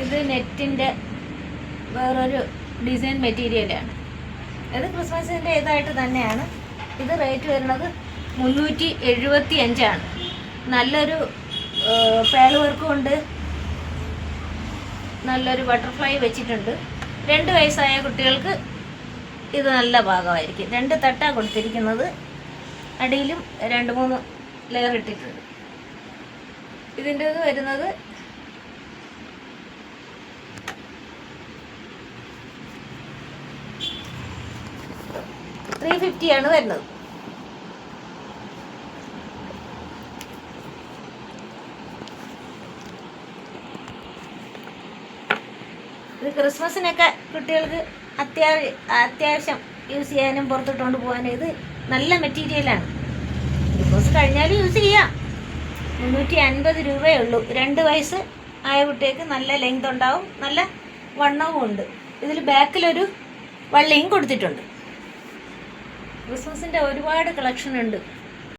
ഇത് നെറ്റിൻ്റെ വേറൊരു ഡിസൈൻ മെറ്റീരിയലാണ്. ഇത് ക്രിസ്മസിൻ്റെ ഇതായിട്ട് തന്നെയാണ്. ഇത് റേറ്റ് വരുന്നത് 375 നല്ലൊരു പേൾ വർക്കും ഉണ്ട്. നല്ലൊരു ബട്ടർഫ്ലൈ വെച്ചിട്ടുണ്ട്. 2 വയസ്സായ കുട്ടികൾക്ക് ഇത് നല്ല ഭാഗമായിരിക്കും. 2 തട്ടാണ് കൊടുത്തിരിക്കുന്നത്. അടിയിലും 2-3 ലെയർ ഇട്ടിട്ടുണ്ട്. ഇതിൻ്റെ ഇത് വരുന്നത് 350 വരുന്നത്. ഇത് ക്രിസ്മസിനൊക്കെ കുട്ടികൾക്ക് അത്യാവശ്യം യൂസ് ചെയ്യാനും പുറത്തിട്ടുകൊണ്ട് പോകാനും ഇത് നല്ല മെറ്റീരിയലാണ്. ക്രിസ്മസ് കഴിഞ്ഞാലും യൂസ് ചെയ്യാം. 350 രൂപയേ ഉള്ളൂ. 2 വയസ്സ് ആയ കുട്ടികൾക്ക് നല്ല ലെങ്ത് ഉണ്ടാവും, നല്ല വണ്ണവും ഉണ്ട്. ഇതിൽ ബാക്കിലൊരു വള്ളിയും കൊടുത്തിട്ടുണ്ട്. ക്രിസ്മസിൻ്റെ ഒരുപാട് കളക്ഷൻ ഉണ്ട്.